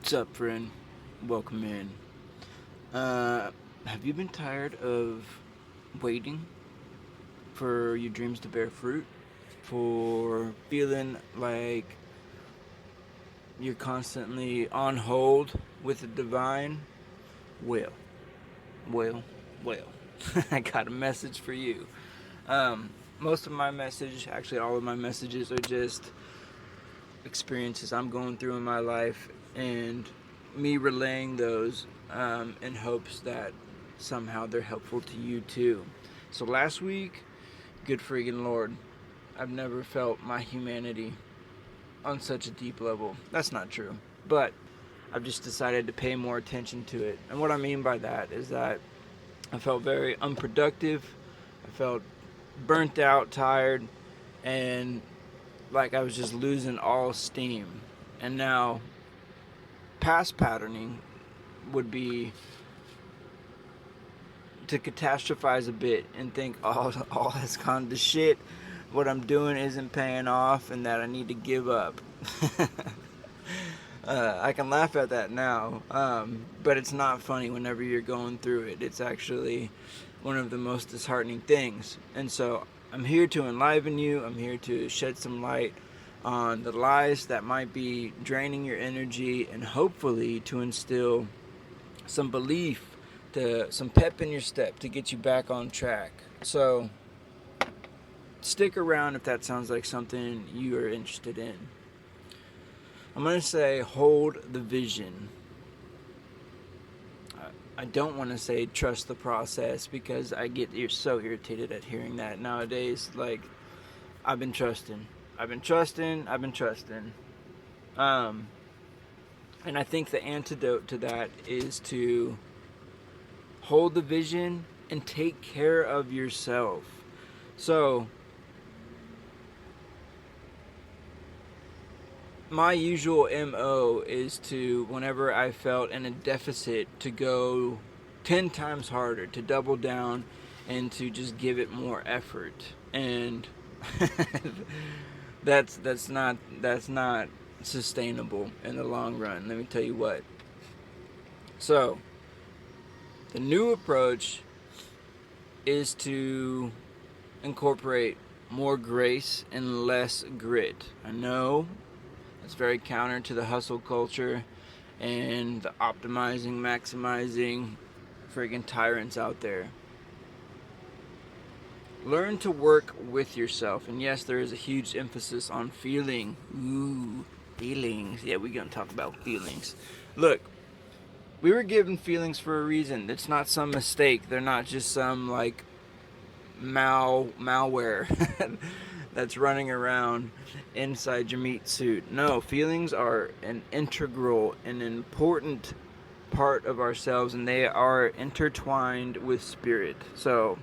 What's up, friend? Welcome in. Uh, have you been tired of waiting for your dreams to bear fruit? For feeling like you're constantly on hold with the divine? Well, well, well. I got a message for you. Most of my message, actually, all of my messages are just experiences I'm going through in my life and me relaying those in hopes that somehow they're helpful to you too. So last week, good freaking Lord, I've never felt my humanity on such a deep level. That's not true. But I've just decided to pay more attention to it. And what I mean by that is that I felt very unproductive. I felt burnt out, tired, and like I was just losing all steam. And now past patterning would be to catastrophize a bit and think all has gone to shit. What I'm doing isn't paying off, and that I need to give up. I can laugh at that now, but it's not funny whenever you're going through it. It's actually one of the most disheartening things. And so I'm here to enliven you. I'm here to shed some light on the lies that might be draining your energy, and hopefully to instill some belief, to some pep in your step to get you back on track. So stick around if that sounds like something you are interested in. I'm going to say hold the vision. I don't want to say trust the process because you're so irritated at hearing that nowadays. Like, I've been trusting. Um, and I think the antidote to that is to hold the vision and take care of yourself. So, my usual MO is to, whenever I felt in a deficit, to go 10 times harder, to double down, and to just give it more effort. And that's not sustainable in the long run. Let me tell you what. So, the new approach is to incorporate more grace and less grit. I know it's very counter to the hustle culture and the optimizing, maximizing friggin' tyrants out there. Learn to work with yourself. And yes, there is a huge emphasis on feeling. Ooh, feelings. Yeah, we're going to talk about feelings. Look, we were given feelings for a reason. It's not some mistake. They're not just some, like, malware that's running around inside your meat suit. No, feelings are an integral and important part of ourselves, and they are intertwined with spirit. So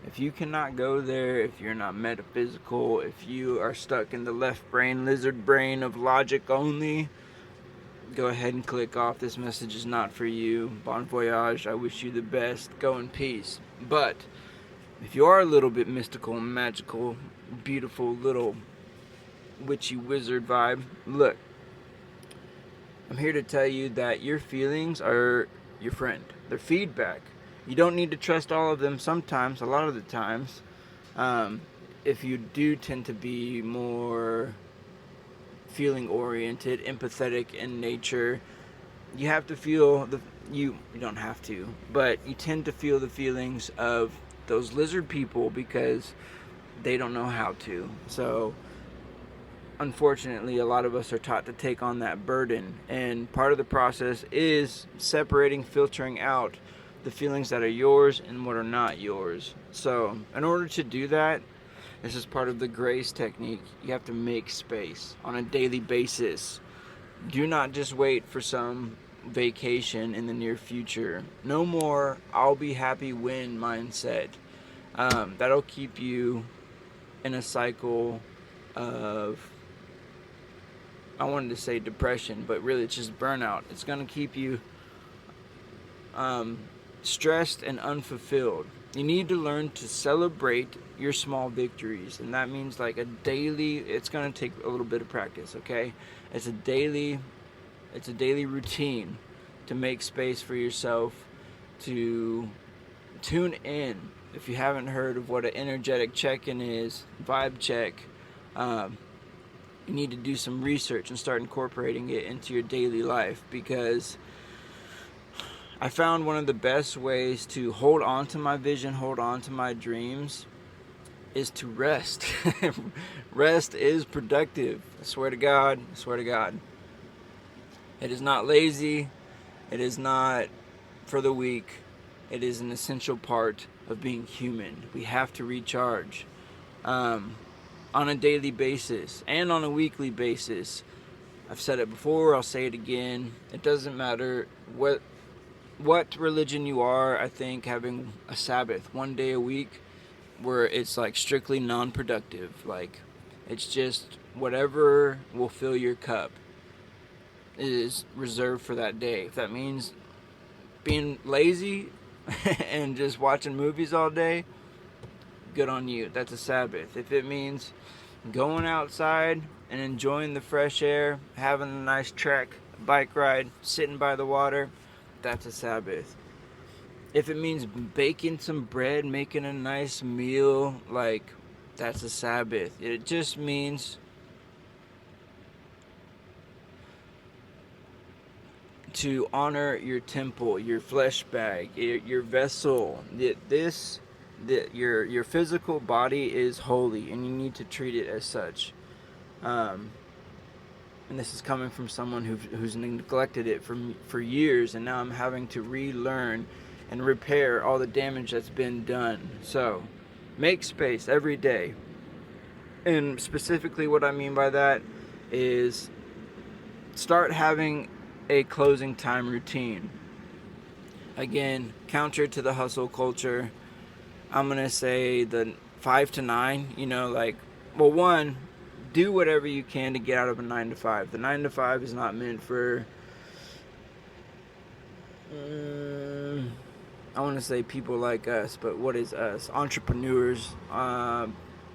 if you cannot go there, if you're not metaphysical, if you are stuck in the left brain, lizard brain of logic only, go ahead and click off. This message is not for you. Bon voyage. I wish you the best. Go in peace. But if you are a little bit mystical, magical, beautiful, little witchy wizard vibe, look, I'm here to tell you that your feelings are your friend. They're feedback. You don't need to trust all of them sometimes, a lot of the times. If you do tend to be more feeling oriented, empathetic in nature, you have to feel you don't have to, but you tend to feel the feelings of those lizard people because they don't know how to. So unfortunately, a lot of us are taught to take on that burden, and part of the process is separating, filtering out the feelings that are yours and what are not yours. So in order to do that, this is part of the grace technique. You have to make space on a daily basis. Do not just wait for some vacation in the near future. No more I'll be happy when mindset. That'll keep you in a cycle of, I wanted to say depression, but really it's just burnout. It's going to keep you stressed and unfulfilled. You need to learn to celebrate your small victories, and that means like a daily, it's going to take a little bit of practice, okay? It's a daily It's a daily routine to make space for yourself to tune in. If you haven't heard of what an energetic check-in is, vibe check, um, you need to do some research and start incorporating it into your daily life, because I found one of the best ways to hold on to my vision, hold on to my dreams, is to rest. Rest is productive. I swear to God, I swear to God. It is not lazy. It is not for the weak. It is an essential part of being human. We have to recharge on a daily basis and on a weekly basis. I've said it before, I'll say it again. It doesn't matter what religion you are. I think having a Sabbath one day a week where it's like strictly non-productive, like it's just whatever will fill your cup is reserved for that day. If that means being lazy and just watching movies all day, good on you. That's a Sabbath. If it means going outside and enjoying the fresh air, having a nice trek, bike ride, sitting by the water, that's a Sabbath. If it means baking some bread, making a nice meal, like, that's a Sabbath. It just means to honor your temple, your flesh bag, your vessel. Your physical body is holy, and you need to treat it as such. And this is coming from someone who's neglected it for years, and now I'm having to relearn and repair all the damage that's been done. So, make space every day. And specifically what I mean by that is start having a closing time routine. Again, counter to the hustle culture, I'm going to say the 5 to 9, one, do whatever you can to get out of a 9 to 5. The 9 to 5 is not meant for, I want to say people like us, but what is us? Entrepreneurs,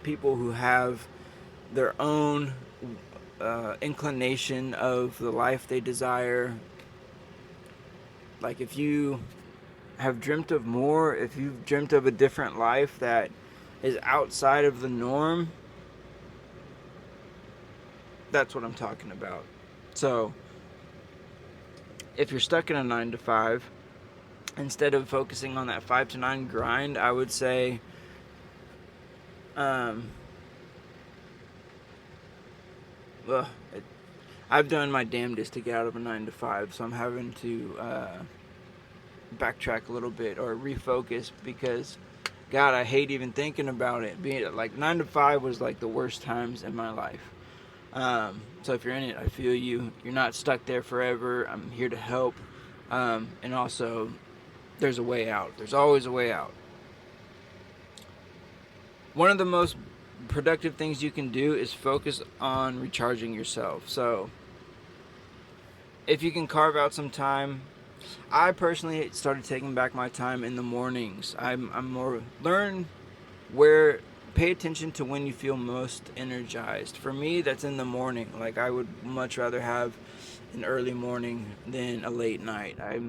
people who have their own inclination of the life they desire. Like, if you have dreamt of more, if you've dreamt of a different life that is outside of the norm, that's what I'm talking about. So, if you're stuck in a 9 to 5, instead of focusing on that 5 to 9 grind, I would say, I've done my damnedest to get out of a 9 to 5, so I'm having to backtrack a little bit or refocus, because God, I hate even thinking about it. Being like 9 to 5 was like the worst times in my life. So if you're in it, I feel you. You're not stuck there forever. I'm here to help. And also, there's a way out. There's always a way out. One of the most productive things you can do is focus on recharging yourself. So if you can carve out some time, I personally started taking back my time in the mornings. I'm more pay attention to when you feel most energized. For me, that's in the morning. Like, I would much rather have an early morning than a late night. I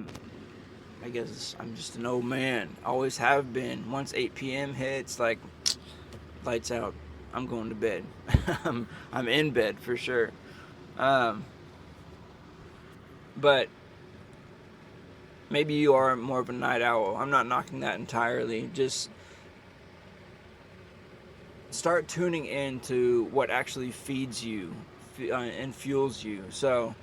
guess I'm just an old man. Always have been. Once 8 p.m. hits, like, lights out. I'm going to bed. I'm in bed for sure. But maybe you are more of a night owl. I'm not knocking that entirely. Just start tuning in to what actually feeds you and fuels you. So,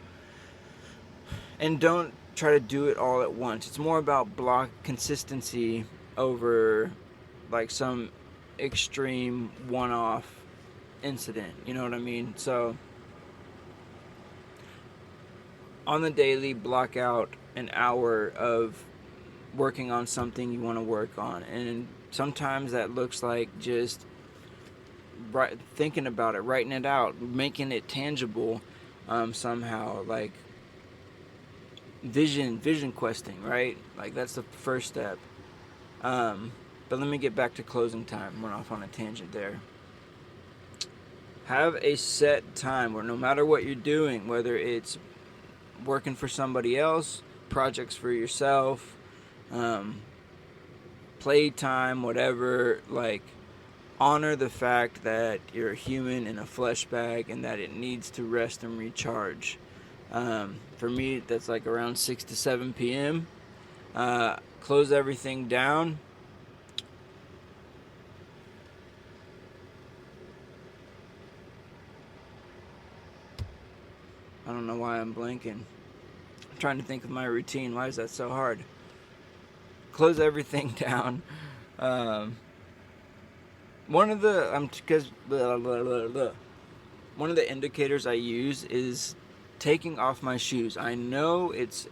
and don't try to do it all at once. It's more about block consistency over like some extreme one-off incident. You know what I mean? So, on the daily, block out an hour of working on something you want to work on. And sometimes that looks like just thinking about it, writing it out, making it tangible somehow, like vision questing, right? Like, that's the first step. But let me get back to closing time. Went off on a tangent there. Have a set time where no matter what you're doing, whether it's working for somebody else, projects for yourself, um, playtime, whatever. Like, honor the fact that you're a human in a flesh bag and that it needs to rest and recharge. For me, that's like around 6 to 7 p.m. Close everything down. I don't know why I'm blanking. I'm trying to think of my routine. Why is that so hard? Close everything down. Um, one of the one of the indicators I use is taking off my shoes. I know it's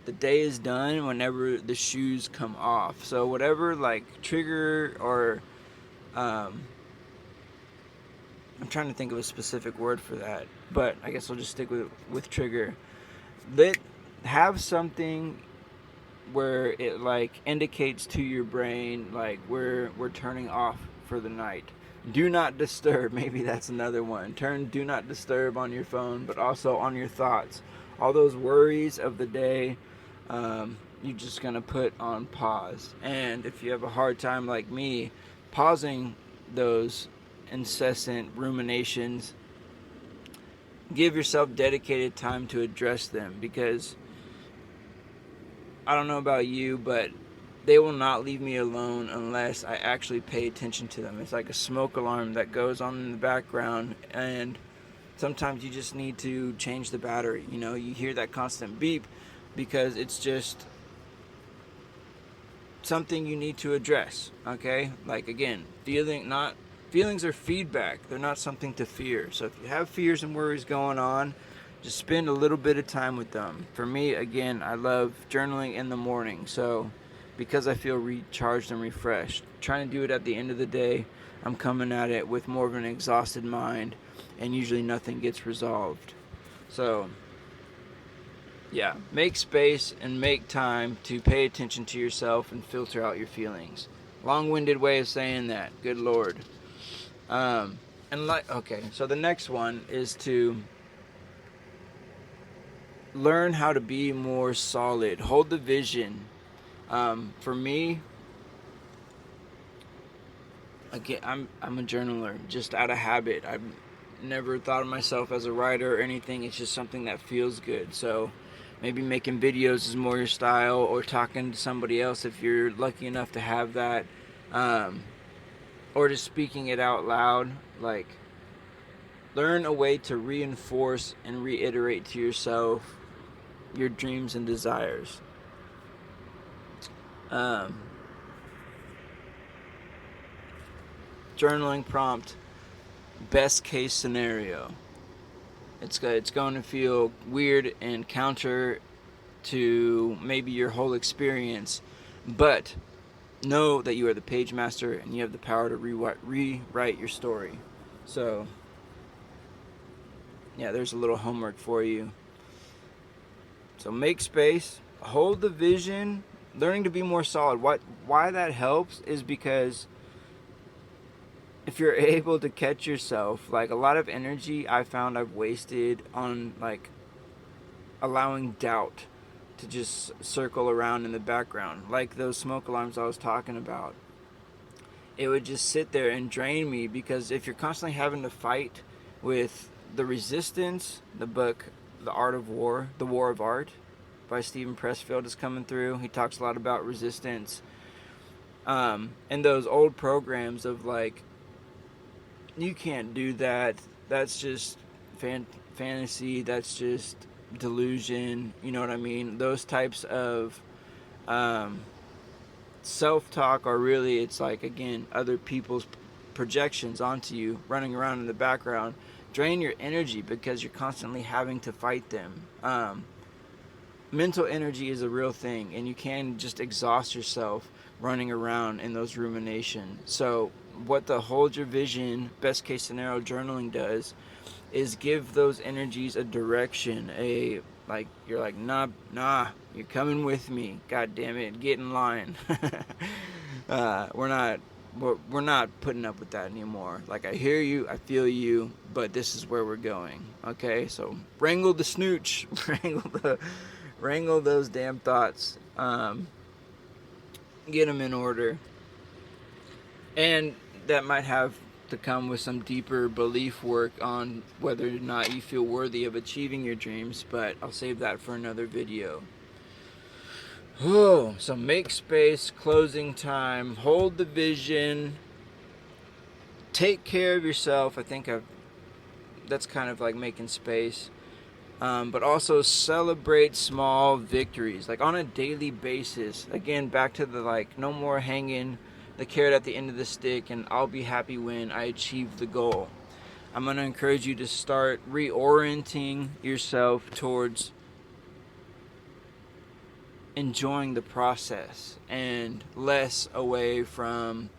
the day is done whenever the shoes come off. So whatever like trigger or um, I'm trying to think of a specific word for that, but I guess I'll just stick with trigger. Have something where it like indicates to your brain like we're turning off for the night. Do not disturb, maybe that's another one. Turn do not disturb on your phone, but also on your thoughts. All those worries of the day, you're just gonna put on pause. And if you have a hard time like me pausing those incessant ruminations, give yourself dedicated time to address them, because I don't know about you, but they will not leave me alone unless I actually pay attention to them. It's like a smoke alarm that goes on in the background, and sometimes you just need to change the battery. You know, you hear that constant beep because it's just something you need to address, okay? Like, again, feelings are feedback. They're not something to fear. So if you have fears and worries going on, just spend a little bit of time with them. For me, again, I love journaling in the morning. So because I feel recharged and refreshed, trying to do it at the end of the day, I'm coming at it with more of an exhausted mind, and usually nothing gets resolved. So yeah, make space and make time to pay attention to yourself and filter out your feelings. Long-winded way of saying that. Good Lord. Okay, so the next one is to learn how to be more solid. Hold the vision. For me, again, I'm a journaler just out of habit. I've never thought of myself as a writer or anything. It's just something that feels good. So maybe making videos is more your style, or talking to somebody else if you're lucky enough to have that, or just speaking it out loud. Like, learn a way to reinforce and reiterate to yourself your dreams and desires. Journaling prompt: best case scenario. It's going to feel weird and counter to maybe your whole experience, but know that you are the page master and you have the power to rewrite your story. So yeah, there's a little homework for you. So make space, hold the vision, learning to be more solid. Why that helps is because if you're able to catch yourself, like, a lot of energy I found I've wasted on like allowing doubt to just circle around in the background, like those smoke alarms I was talking about. It would just sit there and drain me, because if you're constantly having to fight with the resistance, the book The Art of War, The War of Art by Steven Pressfield is coming through. He talks a lot about resistance, and those old programs of like, you can't do that, that's just fantasy, that's just delusion, you know what I mean? Those types of self-talk are really, it's like, again, other people's projections onto you running around in the background, drain your energy because you're constantly having to fight them. Mental energy is a real thing, and you can just exhaust yourself running around in those ruminations. So what the hold your vision, best case scenario journaling does is give those energies a direction, like, you're like, nah, you're coming with me, god damn it, get in line. We're we're not putting up with that anymore. Like, I hear you, I feel you, but this is where we're going. Okay, so wrangle the snooch, wrangle those damn thoughts. Get them in order, and that might have to come with some deeper belief work on whether or not you feel worthy of achieving your dreams. But I'll save that for another video. Oh, so make space, closing time, hold the vision, take care of yourself. I think that's kind of like making space. But also celebrate small victories, like on a daily basis. Again, back to the like, no more hanging the carrot at the end of the stick and I'll be happy when I achieve the goal. I'm going to encourage you to start reorienting yourself towards enjoying the process and less away from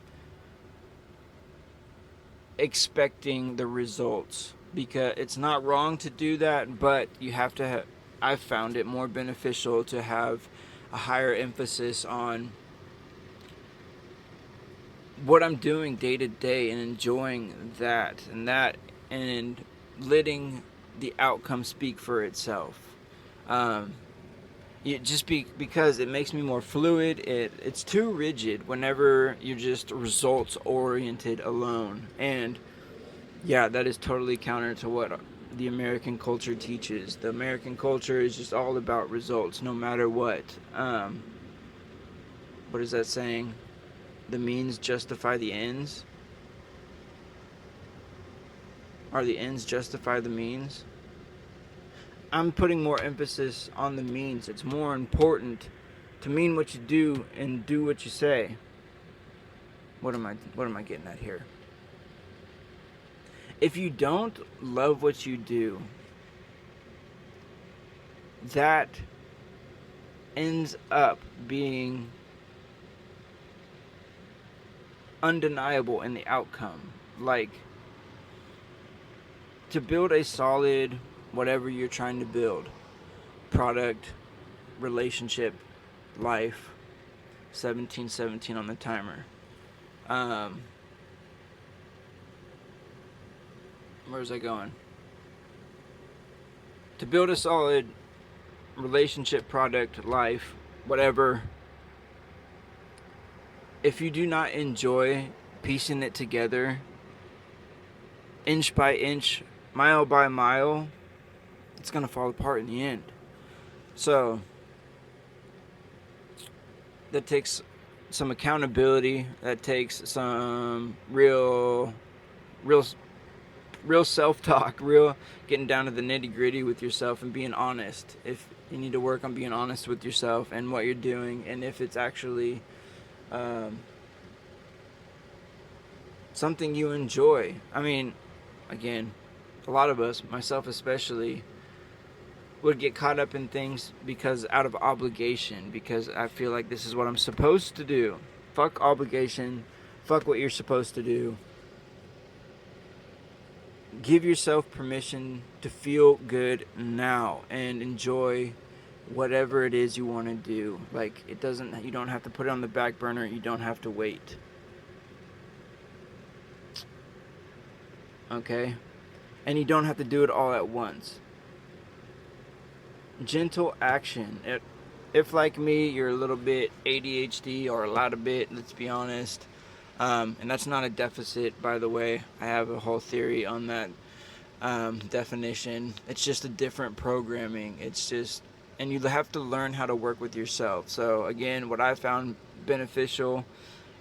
expecting the results, because it's not wrong to do that, but you have to I've found it more beneficial to have a higher emphasis on what I'm doing day to day and enjoying that and letting the outcome speak for itself. Because it makes me more fluid. It's too rigid whenever you're just results oriented alone, and yeah, that is totally counter to what the American culture teaches. The American culture is just all about results, no matter what. What is that saying? The means justify the ends? Or the ends justify the means? I'm putting more emphasis on the means. It's more important to mean what you do and do what you say. What am I getting at here? If you don't love what you do, that ends up being undeniable in the outcome. Like, to build a solid whatever you're trying to build, product, relationship, life, 1717 on the timer. Where's I going? To build a solid relationship, product, life, whatever, if you do not enjoy piecing it together inch by inch, mile by mile, it's going to fall apart in the end. So that takes some accountability, that takes some real self-talk, real getting down to the nitty-gritty with yourself and being honest. If you need to work on being honest with yourself and what you're doing, and if it's actually something you enjoy. I mean, again, a lot of us, myself especially, would get caught up in things because out of obligation, because I feel like this is what I'm supposed to do. Fuck obligation, fuck what you're supposed to do. Give yourself permission to feel good now and enjoy whatever it is you want to do. Like, you don't have to put it on the back burner, you don't have to wait. Okay? And you don't have to do it all at once. Gentle action. If like me, you're a little bit ADHD, or a lot of bit, let's be honest. And that's not a deficit, by the way. I have a whole theory on that definition. It's just a different programming. And you have to learn how to work with yourself. So again, what I found beneficial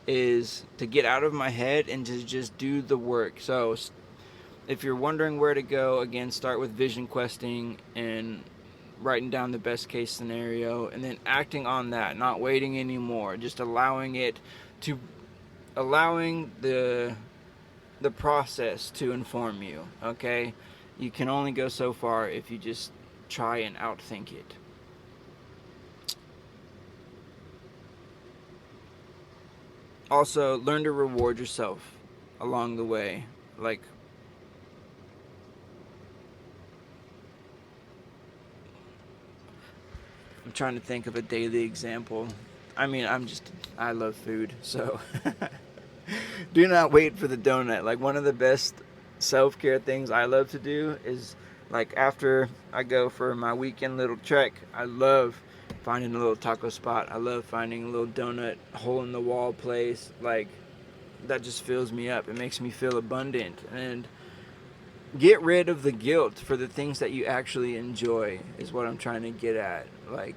is to get out of my head and to just do the work. So if you're wondering where to go, again, start with vision questing and writing down the best case scenario, and then acting on that, not waiting anymore, just allowing the process to inform you. Okay, you can only go so far if you just try and outthink it. Also, learn to reward yourself along the way. Like, I'm trying to think of a daily example. I mean, I love food, so Do not wait for the donut. Like, one of the best self-care things I love to do is, like, after I go for my weekend little trek, I love finding a little taco spot. I love finding a little donut hole in the wall place. Like, that just fills me up. It makes me feel abundant. And get rid of the guilt for the things that you actually enjoy is what I'm trying to get at. Like,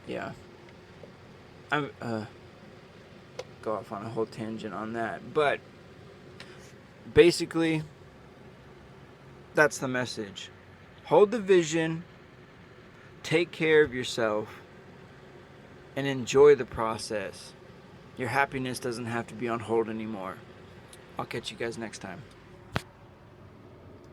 yeah. I'm go off on a whole tangent on that. But basically, that's the message. Hold the vision, take care of yourself, and enjoy the process. Your happiness doesn't have to be on hold anymore. I'll catch you guys next time.